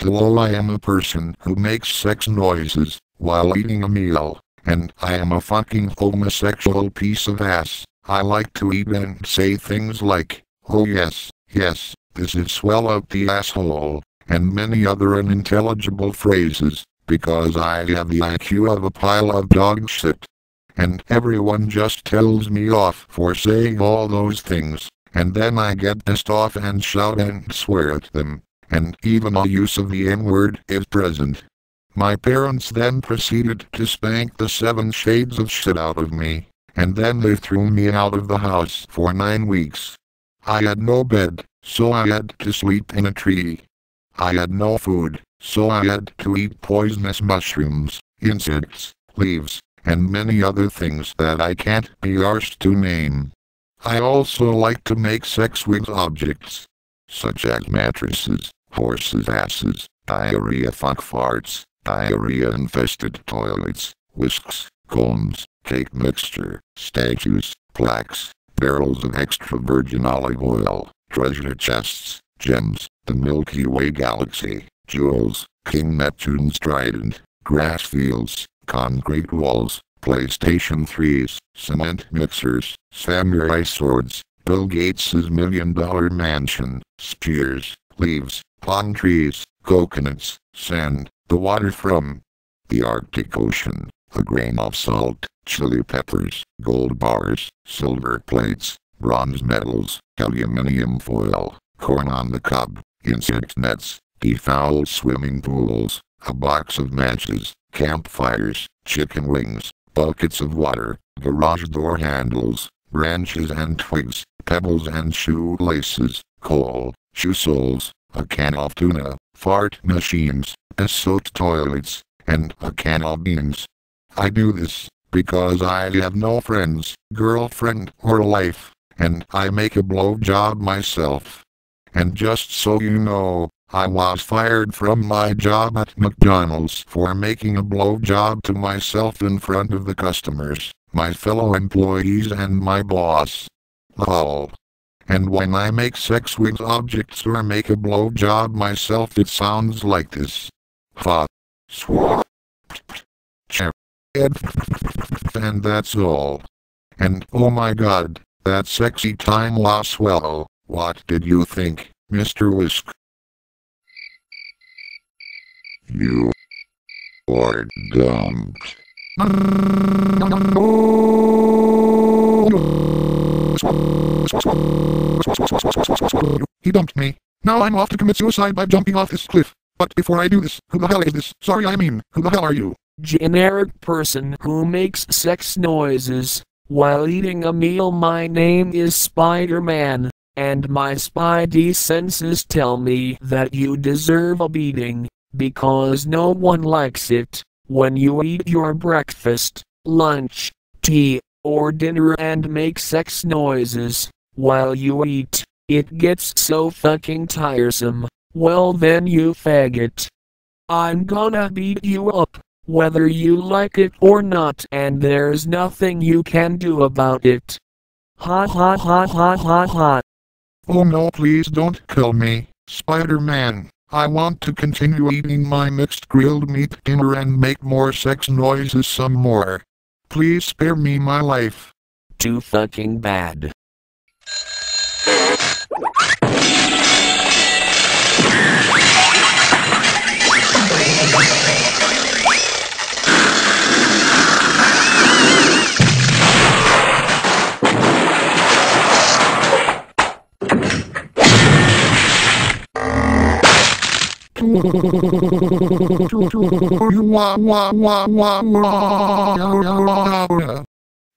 Hello, I am a person who makes sex noises while eating a meal, and I am a fucking homosexual piece of ass. I like to eat and say things like, oh yes, yes, this is swell up the asshole, and many other unintelligible phrases, because I have the IQ of a pile of dog shit. And everyone just tells me off for saying all those things, and then I get pissed off and shout and swear at them, and even a use of the N-word is present. My parents then proceeded to spank the 7 shades of shit out of me, and then they threw me out of the house for 9 weeks. I had no bed, so I had to sleep in a tree. I had no food, so I had to eat poisonous mushrooms, insects, leaves, and many other things that I can't be arsed to name. I also like to make sex with objects, such as mattresses, horses' asses, diarrhea fuck farts, diarrhea-infested toilets, whisks, combs, cake mixture, statues, plaques, barrels of extra virgin olive oil, treasure chests, gems, the Milky Way galaxy, jewels, King Neptune's trident, grass fields, concrete walls, PlayStation 3s, cement mixers, samurai swords, Bill Gates' $1 million mansion, spears, leaves, palm trees, coconuts, sand, the water from the Arctic Ocean, a grain of salt, chili peppers, gold bars, silver plates, bronze medals, aluminum foil, corn on the cob, insect nets, defouled swimming pools, a box of matches, campfires, chicken wings, buckets of water, garage door handles, branches and twigs, pebbles and shoelaces, coal, shoe soles, a can of tuna, fart machines, soaked toilets, and a can of beans. I do this because I have no friends, girlfriend, or life, and I make a blowjob myself. And just so you know, I was fired from my job at McDonald's for making a blowjob to myself in front of the customers, my fellow employees and my boss. Lol. And when I make sex with objects or make a blowjob myself, it sounds like this. Fa. Swap. Chip. And that's all. And oh my god, that sexy time was swell. What did you think, Mr. Whisk? You are dumped. He dumped me. Now I'm off to commit suicide by jumping off this cliff. But before I do this, who the hell is this? Sorry, I mean, who the hell are you? Generic person who makes sex noises while eating a meal. My name is Spider-Man, and my spidey senses tell me that you deserve a beating, because no one likes it when you eat your breakfast, lunch, tea, or dinner and make sex noises while you eat. It gets so fucking tiresome. Well then, you faggot, I'm gonna beat you up, whether you like it or not, and there's nothing you can do about it. Ha ha ha ha ha ha. Oh no, please don't kill me, Spider-Man. I want to continue eating my mixed grilled meat dinner and make more sex noises some more. Please spare me my life. Too fucking bad.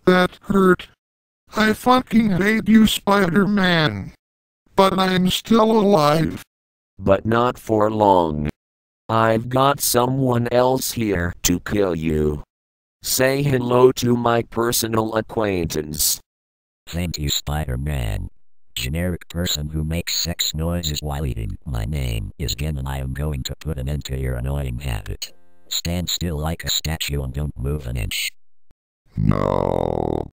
That hurt. I fucking hate you, Spider-Man. But I'm still alive. But not for long. I've got someone else here to kill you. Say hello to my personal acquaintance. Thank you, Spider-Man. Generic person who makes sex noises while eating. My name is Gim, and I am going to put an end to your annoying habit. Stand still like a statue and don't move an inch. No.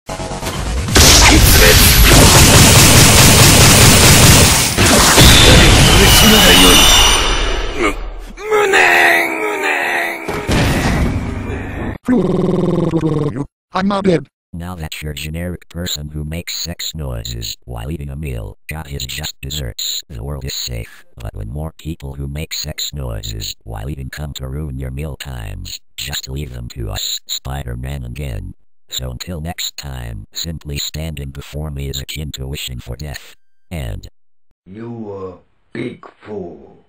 I'm not dead. Now that your generic person who makes sex noises while eating a meal got his just desserts, the world is safe. But when more people who make sex noises while eating come to ruin your meal times, just leave them to us, Spider-Man again. So until next time, simply standing before me is akin to wishing for death. And You big fool.